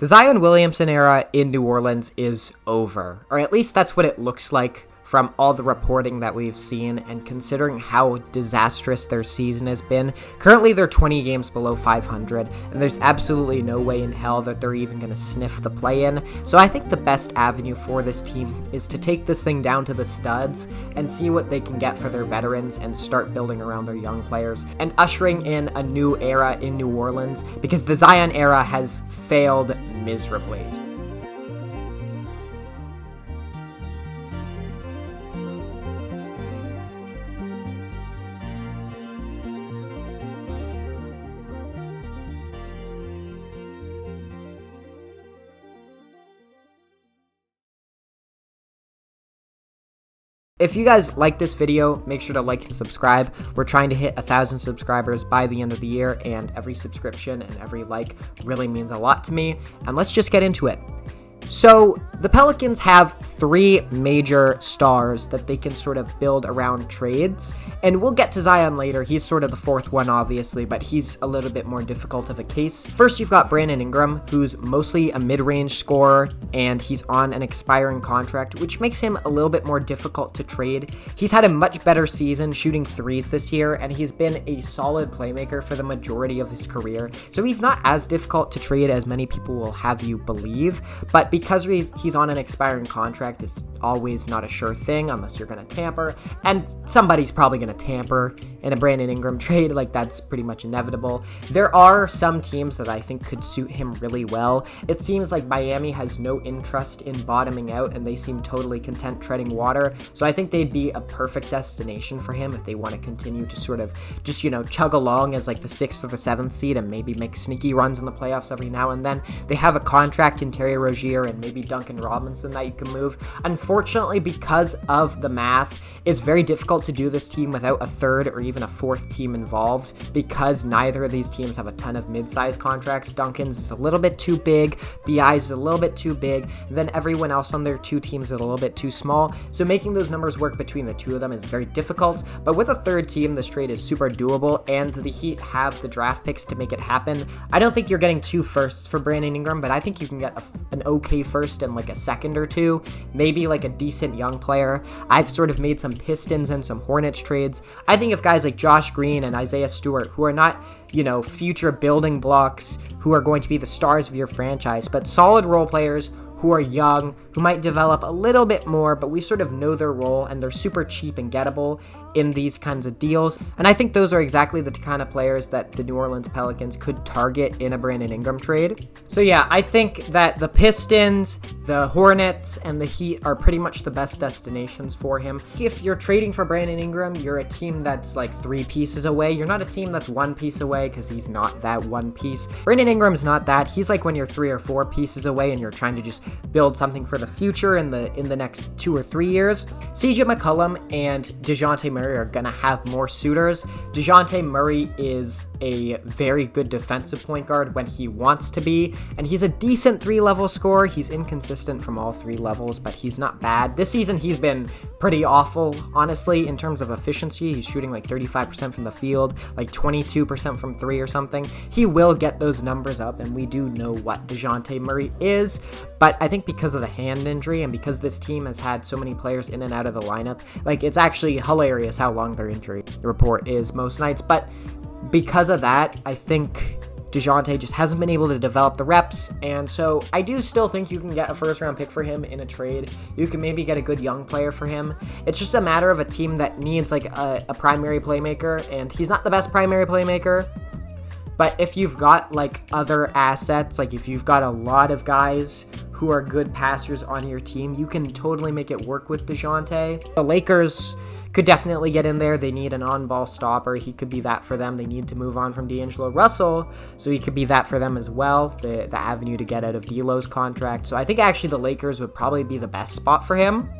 The Zion Williamson era in New Orleans is over, or at least that's what it looks like from all the reporting that we've seen, and considering how disastrous their season has been. Currently, they're 20 games below 500, and there's absolutely no way in hell that they're even going to sniff the play-in. So I think the best avenue for this team is to take this thing down to the studs and see what they can get for their veterans and start building around their young players and ushering in a new era in New Orleans, because the Zion era has failed miserably. If you guys like this video, make sure to like and subscribe. We're trying to hit 1,000 subscribers by the end of the year, and every subscription and every like really means a lot to me. And let's just get into it. So the Pelicans have 3 major stars that they can sort of build around trades, and we'll get to Zion later. He's sort of the 4th one, obviously, but he's a little bit more difficult of a case. First, you've got Brandon Ingram, who's mostly a mid-range scorer, and he's on an expiring contract, which makes him a little bit more difficult to trade. He's had a much better season shooting threes this year, and he's been a solid playmaker for the majority of his career, so he's not as difficult to trade as many people will have you believe. But because he's on an expiring contract, it's always not a sure thing unless you're going to tamper, and somebody's probably going to tamper in a Brandon Ingram trade. Like, that's pretty much inevitable. There are some teams that I think could suit him really well. It seems like Miami has no interest in bottoming out, and they seem totally content treading water, so I think they'd be a perfect destination for him if they want to continue to sort of just, chug along as like the 6th or the 7th seed and maybe make sneaky runs in the playoffs every now and then. They have a contract in Terry Rozier and maybe Duncan Robinson that you can move. Unfortunately, because of the math, it's very difficult to do this team without a 3rd or even a 4th team involved, because neither of these teams have a ton of mid-sized contracts. Duncan's is a little bit too big, BI's is a little bit too big, and then everyone else on their 2 teams is a little bit too small, so making those numbers work between the 2 of them is very difficult. But with a 3rd team, this trade is super doable, and the Heat have the draft picks to make it happen. I don't think you're getting 2 firsts for Brandon Ingram, but I think you can get an okay first and like a 2nd or 2, maybe like a decent young player. I've sort of made some Pistons and some Hornets trades. I think if guys like Josh Green and Isaiah Stewart, who are not, future building blocks who are going to be the stars of your franchise, but solid role players who are young, who might develop a little bit more, but we sort of know their role, and they're super cheap and gettable in these kinds of deals. And I think those are exactly the kind of players that the New Orleans Pelicans could target in a Brandon Ingram trade. So yeah, I think that the Pistons, the Hornets, and the Heat are pretty much the best destinations for him. If you're trading for Brandon Ingram, you're a team that's like 3 pieces away. You're not a team that's 1 piece away, because he's not that 1 piece. Brandon Ingram's not that. He's like when you're 3 or 4 pieces away and you're trying to just build something for the future in the next 2 or 3 years. CJ McCullum and Deonte are going to have more suitors. Dejounte Murray is a very good defensive point guard when he wants to be, and he's a decent 3-level scorer. He's inconsistent from all 3 levels, but he's not bad. This season, he's been pretty awful, honestly, in terms of efficiency. He's shooting like 35% from the field, like 22% from 3 or something. He will get those numbers up, and we do know what Dejounte Murray is, but I think because of the hand injury and because this team has had so many players in and out of the lineup, like, it's actually hilarious how long their injury report is most nights. But because of that, I think Dejounte just hasn't been able to develop the reps, and so I do still think you can get a 1st-round pick for him in a trade. You can maybe get a good young player for him. It's just a matter of a team that needs like a primary playmaker, and he's not the best primary playmaker. But if you've got like other assets, like if you've got a lot of guys who are good passers on your team, you can totally make it work with Dejounte. The Lakers could definitely get in there. They need an on-ball stopper. He could be that for them. They need to move on from D'Angelo Russell, so he could be that for them as well, the avenue to get out of D'Lo's contract. So I think actually the Lakers would probably be the best spot for him.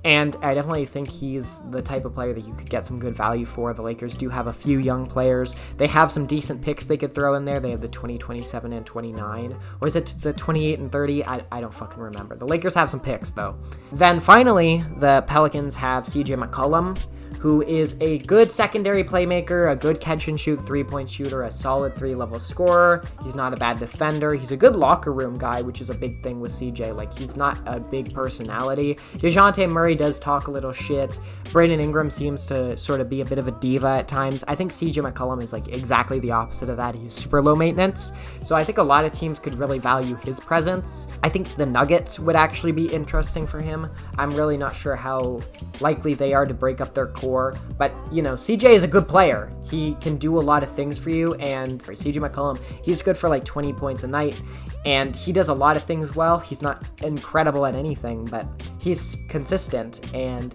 And I definitely think he's the type of player that you could get some good value for. The Lakers do have a few young players. They have some decent picks they could throw in there. They have the 20, 27, and 29. Or is it the 28 and 30? I don't fucking remember. The Lakers have some picks, though. Then finally, the Pelicans have CJ McCullum, who is a good secondary playmaker, a good catch-and-shoot three-point shooter, a solid three-level scorer. He's not a bad defender. He's a good locker room guy, which is a big thing with CJ. Like, he's not a big personality. Dejounte Murray does talk a little shit. Brandon Ingram seems to sort of be a bit of a diva at times. I think CJ McCollum is, like, exactly the opposite of that. He's super low maintenance. So I think a lot of teams could really value his presence. I think the Nuggets would actually be interesting for him. I'm really not sure how likely they are to break up their core. But, you know, CJ is a good player. He can do a lot of things for you, and CJ McCollum, he's good for like 20 points a night, and he does a lot of things well. He's not incredible at anything, but he's consistent, and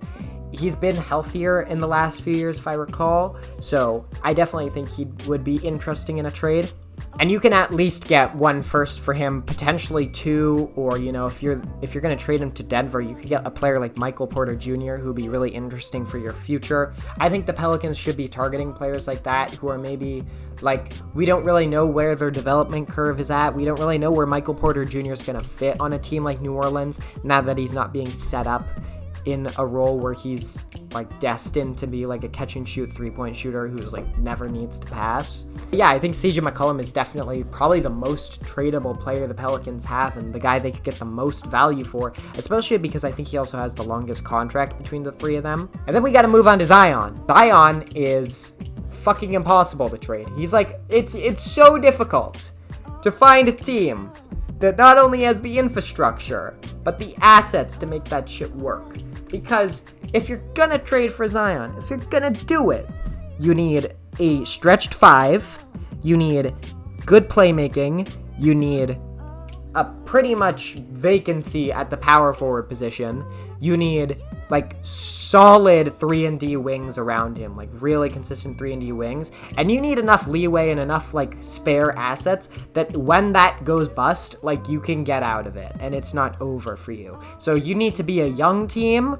he's been healthier in the last few years, if I recall, so I definitely think he would be interesting in a trade. And you can at least get one first for him, potentially two, or, you know, if you're going to trade him to Denver, you could get a player like Michael Porter Jr., who'd be really interesting for your future. I think the Pelicans should be targeting players like that who are maybe, like, we don't really know where their development curve is at. We don't really know where Michael Porter Jr. is going to fit on a team like New Orleans, now that he's not being set up in a role where he's like destined to be like a catch and shoot three-point shooter who's like never needs to pass. Yeah, I think CJ McCollum is definitely probably the most tradable player the Pelicans have, and the guy they could get the most value for, especially because I think he also has the longest contract between the three of them. And then we got to move on to Zion. Zion is fucking impossible to trade. He's like, it's so difficult to find a team that not only has the infrastructure, but the assets to make that shit work. Because if you're gonna trade for Zion, if you're gonna do it, you need a stretched five, you need good playmaking, you need a pretty much vacancy at the power forward position, you need like solid 3-and-D wings around him, like really consistent 3-and-D wings, and you need enough leeway and enough like spare assets that when that goes bust, like you can get out of it and it's not over for you. So you need to be a young team,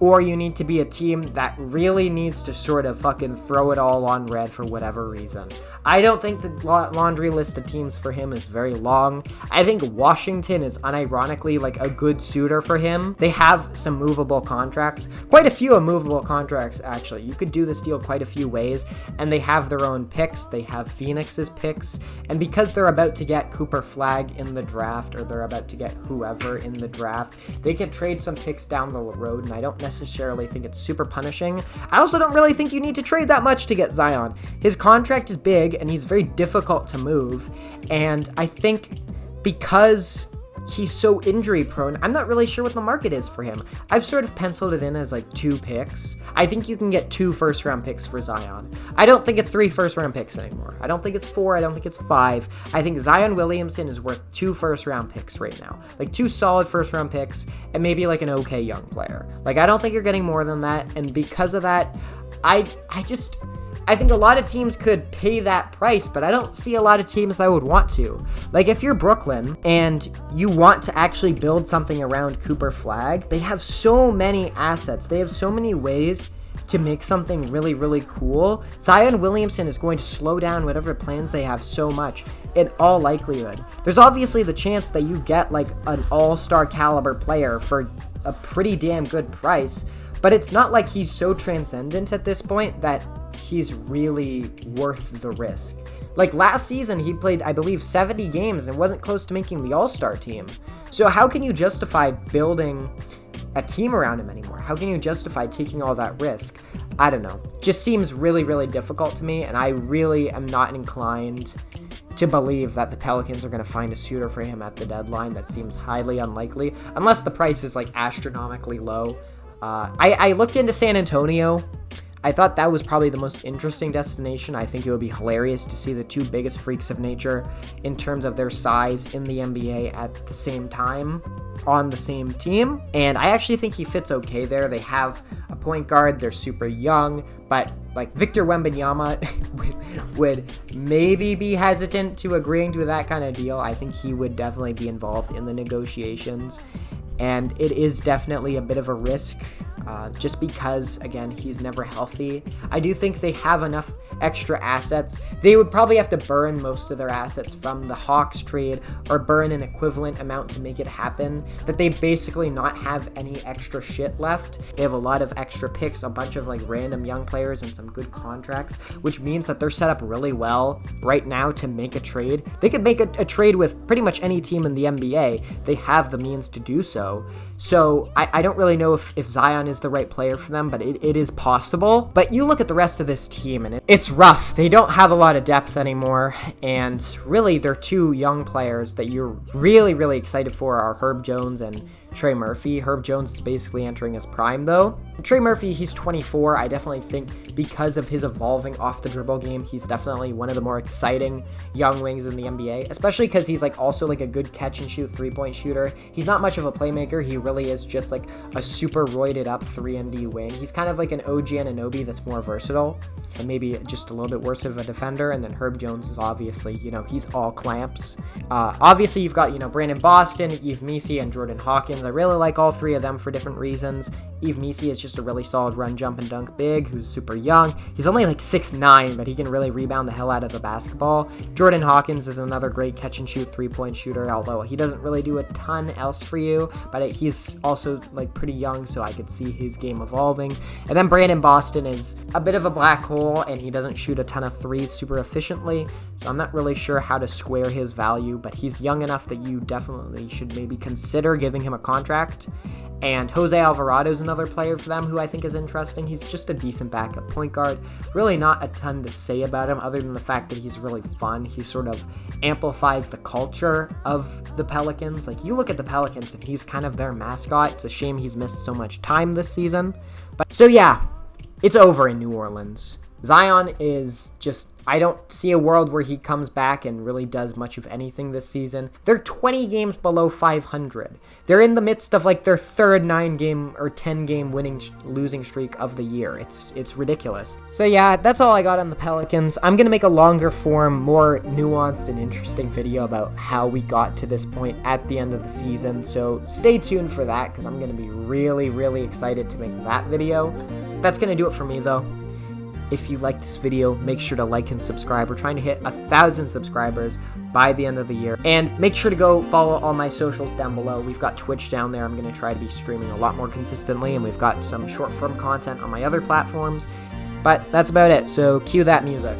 or you need to be a team that really needs to sort of fucking throw it all on red for whatever reason. I don't think the laundry list of teams for him is very long. I think Washington is unironically like a good suitor for him. They have some movable contracts, quite a few movable contracts actually. You could do this deal quite a few ways, and they have their own picks. They have Phoenix's picks, and because they're about to get Cooper Flagg in the draft, or they're about to get whoever in the draft, they can trade some picks down the road, and I don't necessarily think it's super punishing. I also don't really think you need to trade that much to get Zion. His contract is big, and he's very difficult to move, and I think because he's so injury prone, I'm not really sure what the market is for him. I've sort of penciled it in as like 2 picks. I think you can get 2 first-round picks for Zion. I don't think it's 3 first-round picks anymore. I don't think it's 4. I don't think it's 5. I think Zion Williamson is worth 2 first-round picks right now. Like 2 solid first-round picks and maybe like an okay young player. Like I don't think you're getting more than that, and because of that, I think a lot of teams could pay that price, but I don't see a lot of teams that would want to. Like, if you're Brooklyn and you want to actually build something around Cooper Flagg, they have so many assets. They have so many ways to make something really, really cool. Zion Williamson is going to slow down whatever plans they have so much, in all likelihood. There's obviously the chance that you get, like, an all-star caliber player for a pretty damn good price, but it's not like he's so transcendent at this point that he's really worth the risk. Like last season, he played, I believe, 70 games and wasn't close to making the All-Star team. So how can you justify building a team around him anymore? How can you justify taking all that risk? I don't know. Just seems really, really difficult to me, and I really am not inclined to believe that the Pelicans are going to find a suitor for him at the deadline. That seems highly unlikely, unless the price is like astronomically low. I looked into San Antonio. I thought that was probably the most interesting destination. I think it would be hilarious to see the 2 biggest freaks of nature in terms of their size in the NBA at the same time on the same team. And I actually think he fits okay there. They have a point guard. They're super young, but like Victor Wembanyama would maybe be hesitant to agreeing to that kind of deal. I think he would definitely be involved in the negotiations. And it is definitely a bit of a risk just because, again, he's never healthy. I do think they have enough extra assets. They would probably have to burn most of their assets from the Hawks trade or burn an equivalent amount to make it happen, that they basically not have any extra shit left. They have a lot of extra picks, a bunch of like random young players and some good contracts, which means that they're set up really well right now to make a trade. They could make a trade with pretty much any team in the NBA. They have the means to do so. So I don't really know if Zion is the right player for them, but it is possible. But you look at the rest of this team and it's rough. They don't have a lot of depth anymore. And really, their two young players that you're really, really excited for are Herb Jones and Trey Murphy. Herb Jones is basically entering his prime, though. Trey Murphy, he's 24. I definitely think because of his evolving off the dribble game, he's definitely one of the more exciting young wings in the NBA, especially because he's like also like a good catch and shoot 3-point shooter. He's not much of a playmaker. He really is just like a super roided up 3-and-D wing. He's kind of like an OG Anunoby that's more versatile and maybe just a little bit worse of a defender. And then Herb Jones is obviously, he's all clamps. Obviously, you've got, Brandon Boston, Yves Missi, and Jordan Hawkins. I really like all three of them for different reasons. Yves Missi is just a really solid run, jump, and dunk big who's super young. He's only like 6'9", but he can really rebound the hell out of the basketball. Jordan Hawkins is another great catch and shoot 3-point shooter, although he doesn't really do a ton else for you, but he's also like pretty young, so I could see his game evolving. And then Brandon Boston is a bit of a black hole, and he doesn't shoot a ton of threes super efficiently, so I'm not really sure how to square his value, but he's young enough that you definitely should maybe consider giving him a contract. And Jose Alvarado is another player for them who I think is interesting. He's just a decent backup point guard. Really not a ton to say about him other than the fact that he's really fun. He sort of amplifies the culture of the Pelicans. Like, you look at the Pelicans and he's kind of their mascot. It's a shame he's missed so much time this season. But so yeah, it's over in New Orleans. Zion is just, I don't see a world where he comes back and really does much of anything this season. They're 20 games below 500. They're in the midst of like their third 9-game or 10-game losing streak of the year. It's ridiculous. So yeah, that's all I got on the Pelicans. I'm going to make a longer form, more nuanced and interesting video about how we got to this point at the end of the season. So stay tuned for that because I'm going to be really, really excited to make that video. That's going to do it for me though. If you like this video, make sure to like and subscribe. We're trying to hit 1,000 subscribers by the end of the year. And make sure to go follow all my socials down below. We've got Twitch down there. I'm going to try to be streaming a lot more consistently. And we've got some short-form content on my other platforms. But that's about it. So cue that music.